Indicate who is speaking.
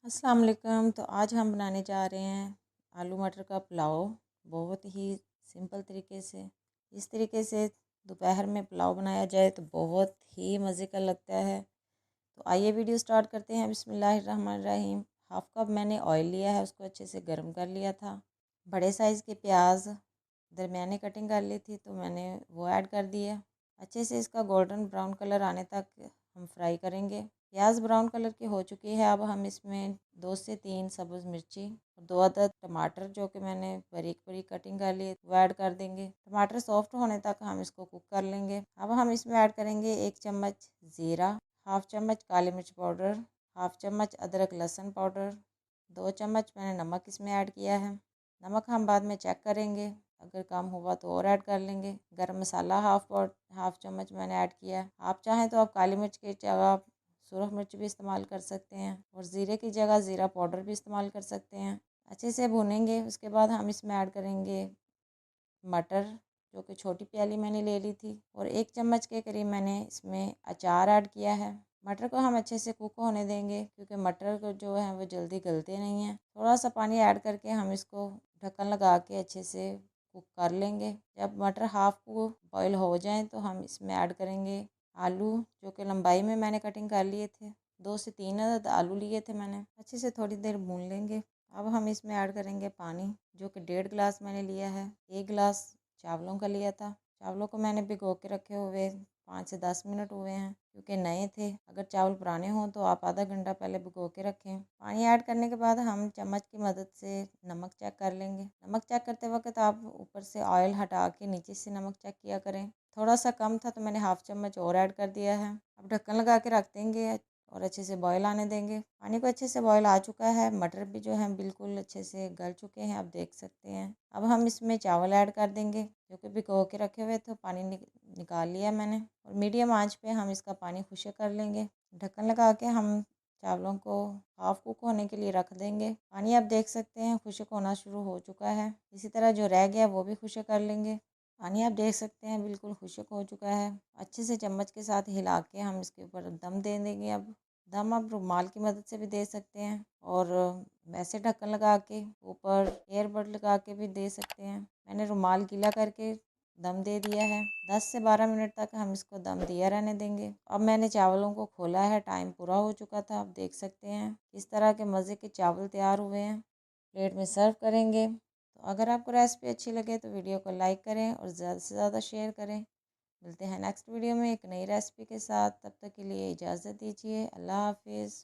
Speaker 1: अस्सलाम वालेकुम। तो आज हम बनाने जा रहे हैं आलू मटर का पुलाव, बहुत ही सिंपल तरीके से। इस तरीके से दोपहर में पुलाव बनाया जाए तो बहुत ही मज़े का लगता है। तो आइए वीडियो स्टार्ट करते हैं। बिस्मिल्लाहिर्रहमानिर्रहीम। हाफ़ कप मैंने ऑयल लिया है, उसको अच्छे से गर्म कर लिया था। बड़े साइज़ के प्याज दरमियाने कटिंग कर ली थी तो मैंने वो ऐड कर दिया। अच्छे से इसका गोल्डन ब्राउन कलर आने तक हम फ्राई करेंगे। प्याज ब्राउन कलर की हो चुकी है। अब हम इसमें 2 से 3 सब्ज़ मिर्ची और 2 अदद टमाटर जो कि मैंने बारीक बारीक कटिंग कर लिए वो ऐड कर देंगे। टमाटर सॉफ्ट होने तक हम इसको कुक कर लेंगे। अब हम इसमें ऐड करेंगे 1 चम्मच ज़ीरा, हाफ़ चम्मच काली मिर्च पाउडर, हाफ़ चम्मच अदरक लहसुन पाउडर, 2 चम्मच मैंने नमक इसमें ऐड किया है। नमक हम बाद में चेक करेंगे, अगर कम हुआ तो और ऐड कर लेंगे। गरम मसाला हाफ़ चम्मच मैंने ऐड किया है। आप चाहें तो आप काली मिर्च की जगह सुरख मिर्च भी इस्तेमाल कर सकते हैं और ज़ीरे की जगह ज़ीरा पाउडर भी इस्तेमाल कर सकते हैं। अच्छे से भूनेंगे। उसके बाद हम इसमें ऐड करेंगे मटर, जो कि छोटी प्याली मैंने ले ली थी, और 1 चम्मच के करीब मैंने इसमें अचार ऐड किया है। मटर को हम अच्छे से कुक होने देंगे क्योंकि मटर को जो है वो जल्दी गलते नहीं हैं। थोड़ा सा पानी ऐड करके हम इसको ढक्कन लगा के अच्छे से कुक कर लेंगे। जब मटर हाफ़ कुक बॉयल हो जाएं तो हम इसमें ऐड करेंगे आलू, जो कि लंबाई में मैंने कटिंग कर लिए थे। 2 से 3 अदद आलू लिए थे मैंने। अच्छे से थोड़ी देर भून लेंगे। अब हम इसमें ऐड करेंगे पानी, जो कि 1.5 गिलास मैंने लिया है। 1 गिलास चावलों का लिया था। चावलों को मैंने भिगो के रखे हुए 5 से 10 मिनट हुए हैं क्योंकि नए थे। अगर चावल पुराने हों तो आप आधा घंटा पहले भिगो के रखें। पानी ऐड करने के बाद हम चम्मच की मदद से नमक चेक कर लेंगे। नमक चेक करते वक्त आप ऊपर से ऑयल हटा के नीचे से नमक चेक किया करें। थोड़ा सा कम था तो मैंने हाफ़ चम्मच और ऐड कर दिया है। अब ढक्कन लगा के रख देंगे और अच्छे से बॉयल आने देंगे। पानी को अच्छे से बॉयल आ चुका है। मटर भी जो है बिल्कुल अच्छे से गल चुके हैं, आप देख सकते हैं। अब हम इसमें चावल ऐड कर देंगे जो कि भिगो के रखे हुए थे। पानी निकाल लिया मैंने और मीडियम आंच पे हम इसका पानी खुश्क कर लेंगे। ढक्कन लगा के हम चावलों को हाफ़ कुक होने के लिए रख देंगे। पानी आप देख सकते हैं खुश्क होना शुरू हो चुका है। इसी तरह जो रह गया वो भी खुश्क कर लेंगे। पानी आप देख सकते हैं बिल्कुल खुश्क हो चुका है। अच्छे से चम्मच के साथ हिला के हम इसके ऊपर दम दे देंगे। अब दम आप रुमाल की मदद से भी दे सकते हैं और वैसे ढक्कन लगा के ऊपर एयरबड लगा के भी दे सकते हैं। मैंने रुमाल गीला करके दम दे दिया है। 10 से 12 मिनट तक हम इसको दम दिया रहने देंगे। अब मैंने चावलों को खोला है, टाइम पूरा हो चुका था। आप देख सकते हैं किस तरह के मज़े के चावल तैयार हुए हैं। प्लेट में सर्व करेंगे। तो अगर आपको रेसिपी अच्छी लगे तो वीडियो को लाइक करें और ज़्यादा से ज़्यादा शेयर करें। मिलते हैं नेक्स्ट वीडियो में एक नई रेसिपी के साथ। तब तक के लिए इजाज़त दीजिए। अल्लाह हाफिज़।